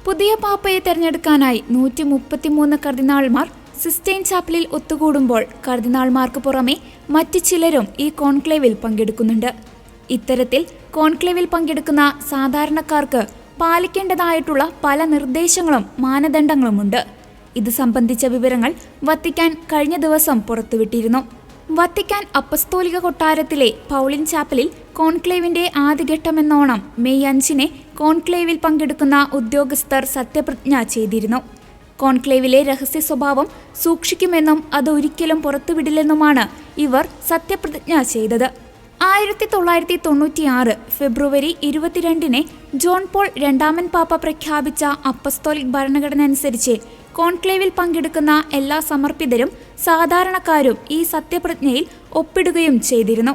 പുതിയ പാപ്പയെ തെരഞ്ഞെടുക്കാനായി 133 കർദിനാൾമാർ സിസ്റ്റൈൻ ചാപ്പലിൽ ഒത്തുകൂടുമ്പോൾ കർദിനാൾമാർക്ക് പുറമെ മറ്റു ചിലരും ഈ കോൺക്ലേവിൽ പങ്കെടുക്കുന്നുണ്ട്. ഇത്തരത്തിൽ കോൺക്ലേവിൽ പങ്കെടുക്കുന്ന സാധാരണക്കാർക്ക് പാലിക്കേണ്ടതായിട്ടുള്ള പല നിർദ്ദേശങ്ങളും മാനദണ്ഡങ്ങളുമുണ്ട്. ഇത് സംബന്ധിച്ച വിവരങ്ങൾ വത്തിക്കാൻ കഴിഞ്ഞ ദിവസം പുറത്തുവിട്ടിരുന്നു. വത്തിക്കാൻ അപ്പസ്തോലിക കൊട്ടാരത്തിലെ പൗളിൻ ചാപ്പലിൽ കോൺക്ലേവിന്റെ ആദ്യഘട്ടമെന്നോണം മെയ് 5 കോൺക്ലേവിൽ പങ്കെടുക്കുന്ന ഉദ്യോഗസ്ഥർ സത്യപ്രതിജ്ഞ ചെയ്തിരുന്നു. കോൺക്ലേവിലെ രഹസ്യ സ്വഭാവം സൂക്ഷിക്കുമെന്നും അത് ഒരിക്കലും പുറത്തുവിടില്ലെന്നുമാണ് ഇവർ സത്യപ്രതിജ്ഞ ചെയ്തത്. 1996 ഫെബ്രുവരി 22 ജോൺ പോൾ രണ്ടാമൻ പാപ്പ പ്രഖ്യാപിച്ച അപ്പസ്തോലിക് ഭരണഘടന അനുസരിച്ച് കോൺക്ലേവിൽ പങ്കെടുക്കുന്ന എല്ലാ സമർപ്പിതരും സാധാരണക്കാരും ഈ സത്യപ്രതിജ്ഞയിൽ ഒപ്പിടുകയും ചെയ്തിരുന്നു.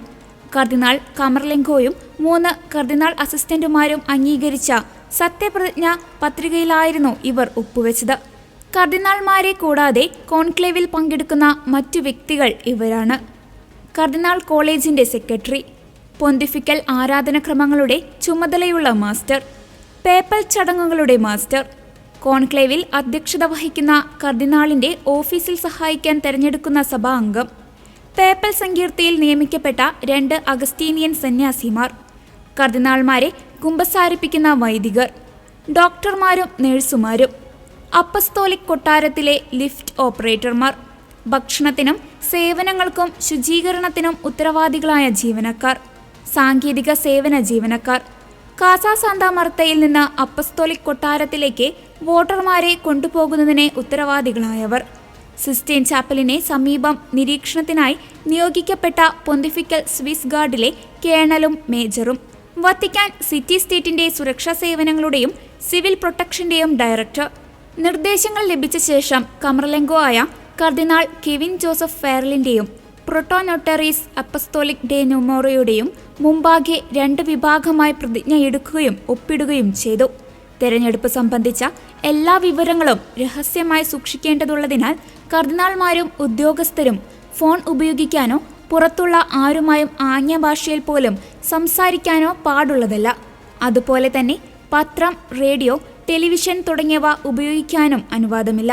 കർദിനാൾ കമർലെങ്കോയും 3 കർദിനാൾ അസിസ്റ്റന്റുമാരും അംഗീകരിച്ച സത്യപ്രതിജ്ഞ പത്രികയിലായിരുന്നു ഇവർ ഒപ്പുവെച്ചത്. കർദിനാൾമാരെ കൂടാതെ കോൺക്ലേവിൽ പങ്കെടുക്കുന്ന മറ്റു വ്യക്തികൾ ഇവരാണ്: കർദിനാൾ കോളേജിന്റെ സെക്രട്ടറി, പൊന്തിഫിക്കൽ ആരാധനക്രമങ്ങളുടെ ചുമതലയുള്ള മാസ്റ്റർ, പേപ്പൽ ചടങ്ങുകളുടെ മാസ്റ്റർ, കോൺക്ലേവിൽ അധ്യക്ഷത വഹിക്കുന്ന കർദിനാളിന്റെ ഓഫീസിൽ സഹായിക്കാൻ തെരഞ്ഞെടുക്കുന്ന സഭാ അംഗം, പേപ്പൽ സങ്കീർത്തിയിൽ നിയമിക്കപ്പെട്ട 2 അഗസ്റ്റീനിയൻ സന്യാസിമാർ, കർദിനാൾമാരെ കുമ്പസാരിപ്പിക്കുന്ന വൈദികർ, ഡോക്ടർമാരും നഴ്സുമാരും, അപ്പസ്തോലിക് കൊട്ടാരത്തിലെ ലിഫ്റ്റ് ഓപ്പറേറ്റർമാർ, ഭക്ഷണത്തിനും സേവനങ്ങൾക്കും ശുചീകരണത്തിനും ഉത്തരവാദികളായ ജീവനക്കാർ, സാങ്കേതിക സേവന ജീവനക്കാർ, കാസ സാന്ത മർത്തയിൽ നിന്ന് അപ്പസ്തോലിക് കൊട്ടാരത്തിലേക്ക് വോട്ടർമാരെ കൊണ്ടുപോകുന്നതിന് ഉത്തരവാദികളായവർ, സിസ്റ്റൈൻ ചാപ്പലിനെ സമീപം നിരീക്ഷണത്തിനായി നിയോഗിക്കപ്പെട്ട പൊന്തിഫിക്കൽ സ്വിസ് ഗാർഡിലെ കേണലും മേജറും, വത്തിക്കാൻ സിറ്റി സ്റ്റേറ്റിന്റെ സുരക്ഷാ സേവനങ്ങളുടെയും സിവിൽ പ്രൊട്ടക്ഷന്റെയും ഡയറക്ടർ. നിർദ്ദേശങ്ങൾ ലഭിച്ച ശേഷം കമർലെങ്കോ ആയ കർദിനാൾ കെവിൻ ജോസഫ് ഫെയർലിന്റെയും പ്രൊട്ടോനോട്ടറീസ് അപ്പസ്തോലിക് ഡെ ന്യൂമോറയുടെയും മുമ്പാകെ 2 വിഭാഗമായി പ്രതിജ്ഞ എടുക്കുകയും ഒപ്പിടുകയും ചെയ്തു. തെരഞ്ഞെടുപ്പ് സംബന്ധിച്ച എല്ലാ വിവരങ്ങളും രഹസ്യമായി സൂക്ഷിക്കേണ്ടതുള്ളതിനാൽ കർദിനാൾമാരും ഉദ്യോഗസ്ഥരും ഫോൺ ഉപയോഗിക്കാനോ പുറത്തുള്ള ആരുമായും ആംഗ്യഭാഷയിൽ പോലും സംസാരിക്കാനോ പാടുള്ളതല്ല. അതുപോലെ തന്നെ പത്രം, റേഡിയോ, ടെലിവിഷൻ തുടങ്ങിയവ ഉപയോഗിക്കാനും അനുവാദമില്ല.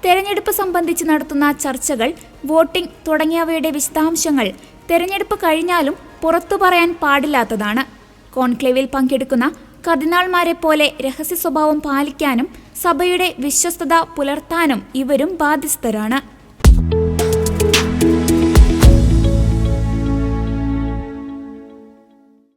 തെരഞ്ഞെടുപ്പ് സംബന്ധിച്ച് നടത്തുന്ന ചർച്ചകൾ, വോട്ടിംഗ് തുടങ്ങിയവയുടെ വിശദാംശങ്ങൾ തെരഞ്ഞെടുപ്പ് കഴിഞ്ഞാലും പുറത്തു പറയാൻ പാടില്ലാത്തതാണ്. കോൺക്ലേവിൽ പങ്കെടുക്കുന്ന കർദിനാൾമാരെ പോലെ രഹസ്യ സ്വഭാവം പാലിക്കാനും സഭയുടെ വിശ്വസ്തത പുലർത്താനും ഇവരും ബാധ്യസ്ഥരാണ്.